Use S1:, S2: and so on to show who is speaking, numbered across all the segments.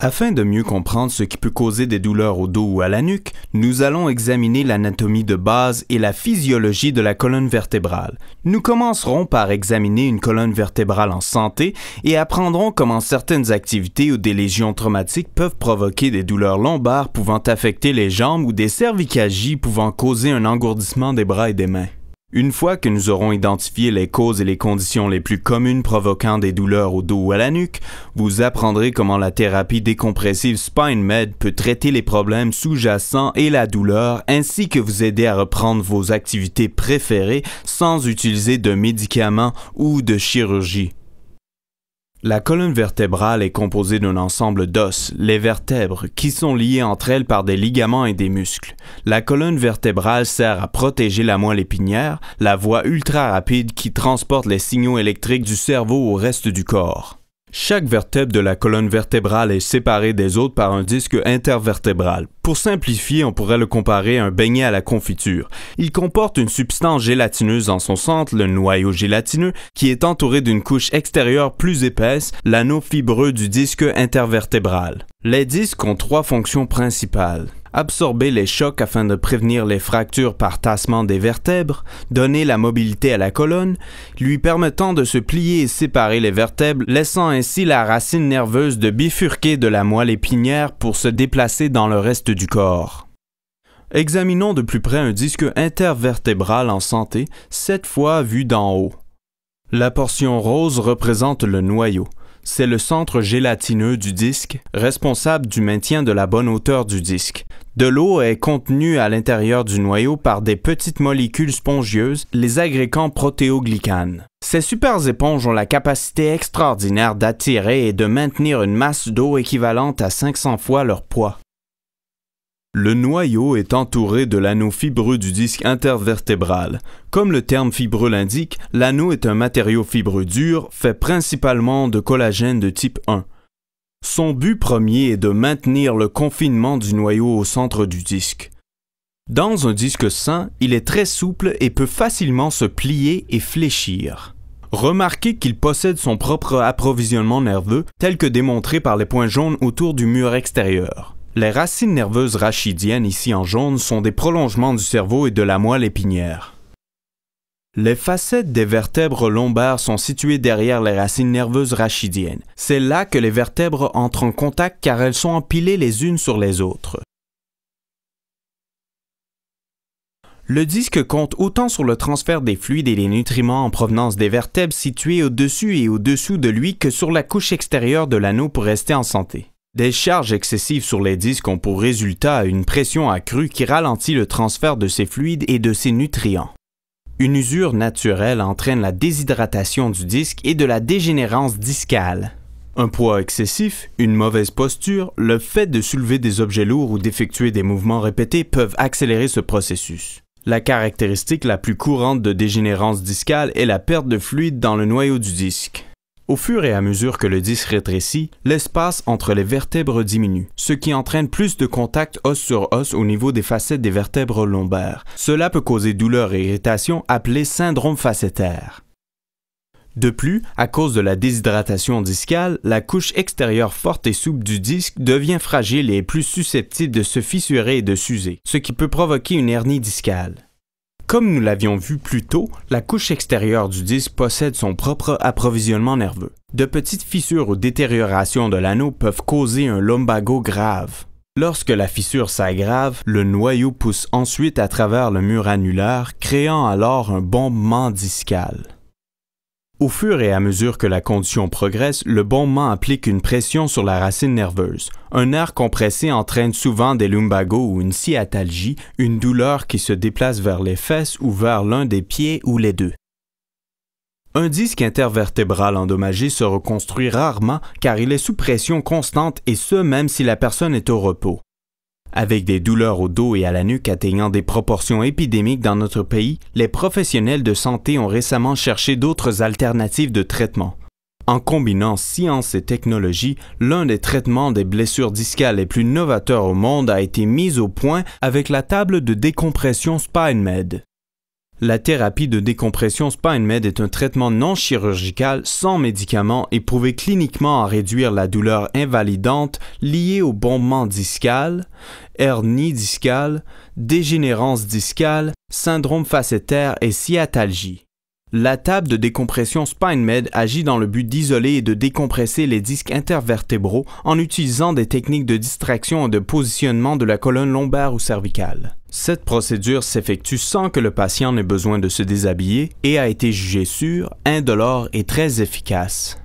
S1: Afin de mieux comprendre ce qui peut causer des douleurs au dos ou à la nuque, nous allons examiner l'anatomie de base et la physiologie de la colonne vertébrale. Nous commencerons par examiner une colonne vertébrale en santé et apprendrons comment certaines activités ou des lésions traumatiques peuvent provoquer des douleurs lombaires pouvant affecter les jambes ou des cervicalgies pouvant causer un engourdissement des bras et des mains. Une fois que nous aurons identifié les causes et les conditions les plus communes provoquant des douleurs au dos ou à la nuque, vous apprendrez comment la thérapie décompressive SpineMed peut traiter les problèmes sous-jacents et la douleur, ainsi que vous aider à reprendre vos activités préférées sans utiliser de médicaments ou de chirurgie. La colonne vertébrale est composée d'un ensemble d'os, les vertèbres, qui sont liées entre elles par des ligaments et des muscles. La colonne vertébrale sert à protéger la moelle épinière, la voie ultra rapide qui transporte les signaux électriques du cerveau au reste du corps. Chaque vertèbre de la colonne vertébrale est séparée des autres par un disque intervertébral. Pour simplifier, on pourrait le comparer à un beignet à la confiture. Il comporte une substance gélatineuse en son centre, le noyau gélatineux, qui est entouré d'une couche extérieure plus épaisse, l'anneau fibreux du disque intervertébral. Les disques ont trois fonctions principales. Absorber les chocs afin de prévenir les fractures par tassement des vertèbres, donner la mobilité à la colonne, lui permettant de se plier et séparer les vertèbres, laissant ainsi la racine nerveuse de bifurquer de la moelle épinière pour se déplacer dans le reste du corps. Examinons de plus près un disque intervertébral en santé, cette fois vu d'en haut. La portion rose représente le noyau. C'est le centre gélatineux du disque, responsable du maintien de la bonne hauteur du disque. De l'eau est contenue à l'intérieur du noyau par des petites molécules spongieuses, les agrégants protéoglycanes. Ces super éponges ont la capacité extraordinaire d'attirer et de maintenir une masse d'eau équivalente à 500 fois leur poids. Le noyau est entouré de l'anneau fibreux du disque intervertébral. Comme le terme fibreux l'indique, l'anneau est un matériau fibreux dur, fait principalement de collagène de type 1. Son but premier est de maintenir le confinement du noyau au centre du disque. Dans un disque sain, il est très souple et peut facilement se plier et fléchir. Remarquez qu'il possède son propre approvisionnement nerveux, tel que démontré par les points jaunes autour du mur extérieur. Les racines nerveuses rachidiennes, ici en jaune, sont des prolongements du cerveau et de la moelle épinière. Les facettes des vertèbres lombaires sont situées derrière les racines nerveuses rachidiennes. C'est là que les vertèbres entrent en contact car elles sont empilées les unes sur les autres. Le disque compte autant sur le transfert des fluides et des nutriments en provenance des vertèbres situées au-dessus et au-dessous de lui que sur la couche extérieure de l'anneau pour rester en santé. Des charges excessives sur les disques ont pour résultat une pression accrue qui ralentit le transfert de ces fluides et de ces nutriments. Une usure naturelle entraîne la déshydratation du disque et de la dégénérance discale. Un poids excessif, une mauvaise posture, le fait de soulever des objets lourds ou d'effectuer des mouvements répétés peuvent accélérer ce processus. La caractéristique la plus courante de dégénérance discale est la perte de fluide dans le noyau du disque. Au fur et à mesure que le disque rétrécit, l'espace entre les vertèbres diminue, ce qui entraîne plus de contact os sur os au niveau des facettes des vertèbres lombaires. Cela peut causer douleur et irritation appelée syndrome facétaire. De plus, à cause de la déshydratation discale, la couche extérieure forte et souple du disque devient fragile et est plus susceptible de se fissurer et de s'user, ce qui peut provoquer une hernie discale. Comme nous l'avions vu plus tôt, la couche extérieure du disque possède son propre approvisionnement nerveux. De petites fissures ou détériorations de l'anneau peuvent causer un lumbago grave. Lorsque la fissure s'aggrave, le noyau pousse ensuite à travers le mur annulaire, créant alors un bombement discal. Au fur et à mesure que la condition progresse, le bombement applique une pression sur la racine nerveuse. Un nerf compressé entraîne souvent des lumbagos ou une sciatalgie, une douleur qui se déplace vers les fesses ou vers l'un des pieds ou les deux. Un disque intervertébral endommagé se reconstruit rarement car il est sous pression constante et ce même si la personne est au repos. Avec des douleurs au dos et à la nuque atteignant des proportions épidémiques dans notre pays, les professionnels de santé ont récemment cherché d'autres alternatives de traitement. En combinant science et technologie, l'un des traitements des blessures discales les plus novateurs au monde a été mis au point avec la table de décompression SpineMed. La thérapie de décompression SpineMed est un traitement non chirurgical sans médicaments et prouvé cliniquement à réduire la douleur invalidante liée au bombement discal, hernie discale, dégénérance discale, syndrome facétaire et sciatalgie. La table de décompression SpineMed agit dans le but d'isoler et de décompresser les disques intervertébraux en utilisant des techniques de distraction et de positionnement de la colonne lombaire ou cervicale. Cette procédure s'effectue sans que le patient n'ait besoin de se déshabiller et a été jugée sûre, indolore et très efficace.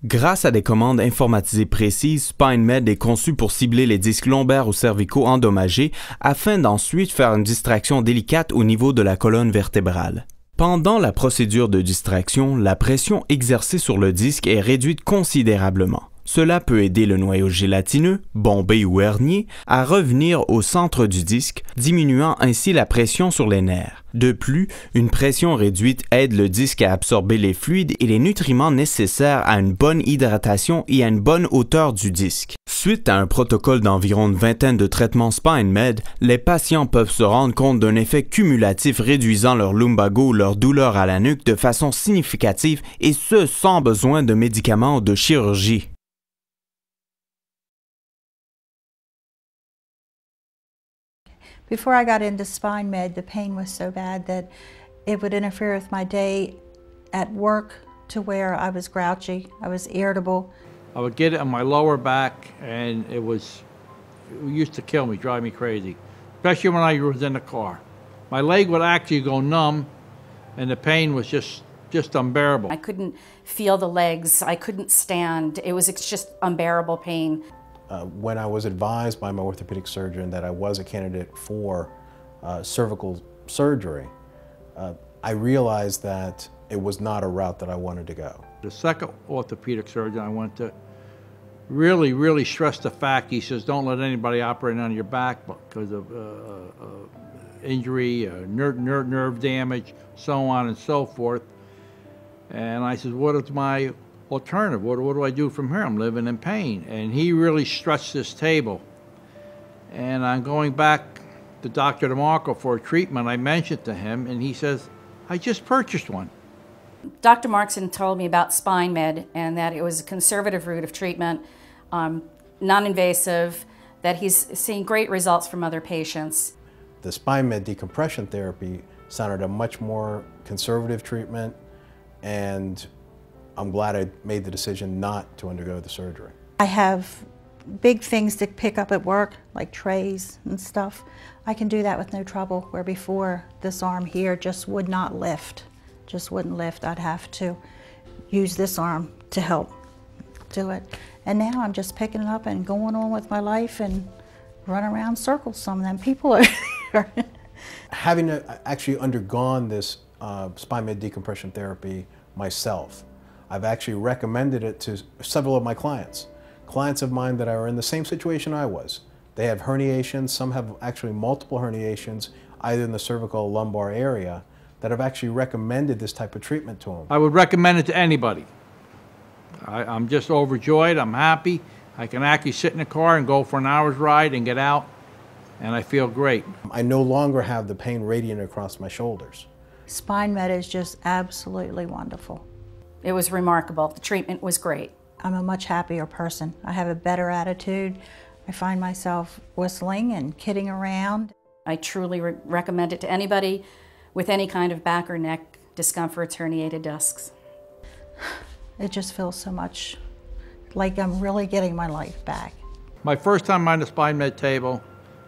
S1: Grâce à des commandes informatisées précises, SpineMed est conçu pour cibler les disques lombaires ou cervicaux endommagés afin d'ensuite faire une distraction délicate au niveau de la colonne vertébrale. Pendant la procédure de distraction, la pression exercée sur le disque est réduite considérablement. Cela peut aider le noyau gélatineux, bombé ou hernié, à revenir au centre du disque, diminuant ainsi la pression sur les nerfs. De plus, une pression réduite aide le disque à absorber les fluides et les nutriments nécessaires à une bonne hydratation et à une bonne hauteur du disque. Suite à un protocole d'environ une vingtaine de traitements SpineMed, les patients peuvent se rendre compte d'un effet cumulatif réduisant leur lumbago ou leur douleur à la nuque de façon significative et ce sans besoin de médicaments ou de chirurgie.
S2: Before I got into SpineMed, the pain was so bad that it would interfere with my day at work to where I was grouchy, I was irritable.
S3: I would get it on my lower back and it used to kill me, drive me crazy, especially when I was in the car. My leg would actually go numb and the pain was just unbearable.
S4: I couldn't feel the legs, I couldn't stand, it was just unbearable pain.
S5: When I was advised by my orthopedic surgeon that I was a candidate for cervical surgery, I realized that it was not a route that I wanted to go.
S3: The second orthopedic surgeon I went to really stressed the fact, he says, don't let anybody operate on your back because of injury, nerve damage, so on and so forth. And I said, what is my alternative? What do I do from here? I'm living in pain. And he really stretched this table. And I'm going back to Dr. DeMarco for a treatment. I mentioned to him, and he says, I just purchased one.
S4: Dr. Markson told me about SpineMed and that it was a conservative route of treatment, non-invasive, that he's seeing great results from other patients.
S5: The SpineMed decompression therapy sounded a much more conservative treatment, and I'm glad I made the decision not to undergo the surgery.
S2: I have big things to pick up at work, like trays and stuff. I can do that with no trouble, where before this arm here just would not lift, just wouldn't lift. I'd have to use this arm to help do it. And now I'm just picking it up and going on with my life and run around circles. Some of them people are there.
S5: Having actually undergone this SpineMed decompression therapy myself, I've actually recommended it to several of my clients. Clients of mine that are in the same situation I was. They have herniations, some have actually multiple herniations, either in the cervical or lumbar area, that have actually recommended this type of treatment to them.
S3: I would recommend it to anybody. I'm just overjoyed, I'm happy. I can actually sit in the car and go for an hour's ride and get out, and I feel great. I
S5: no longer have the pain radiating across my shoulders.
S2: SpineMed is just absolutely wonderful.
S4: It was remarkable. The treatment was great.
S2: I'm a much happier person. I have a better attitude. I find myself whistling and kidding around.
S4: I truly recommend it to anybody with any kind of back or neck discomforts, herniated discs.
S2: It just feels so much like I'm really getting my life back.
S3: My first time on the SpineMed table,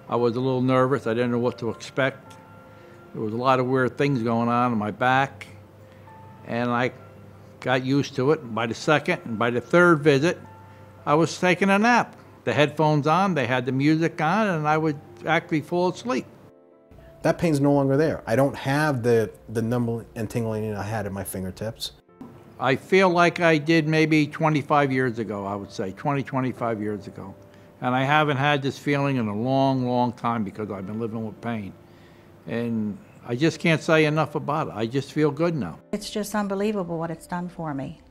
S3: I was a little nervous. I didn't know what to expect. There was a lot of weird things going on in my back, and I got used to it. By the second and by the third visit, I was taking a nap. The headphones on, they had the music on, and I would actually fall asleep.
S5: That pain's no longer there. I don't have the numbing and tingling I had at my fingertips.
S3: I feel like I did maybe 25 years ago, I would say, 25 years ago. And I haven't had this feeling in a long time because I've been living with pain. And I just can't say enough about it. I just feel good now.
S2: It's just unbelievable what it's done for me.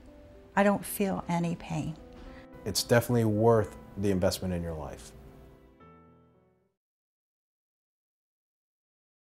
S2: I don't feel any pain.
S5: It's definitely worth the investment in your life.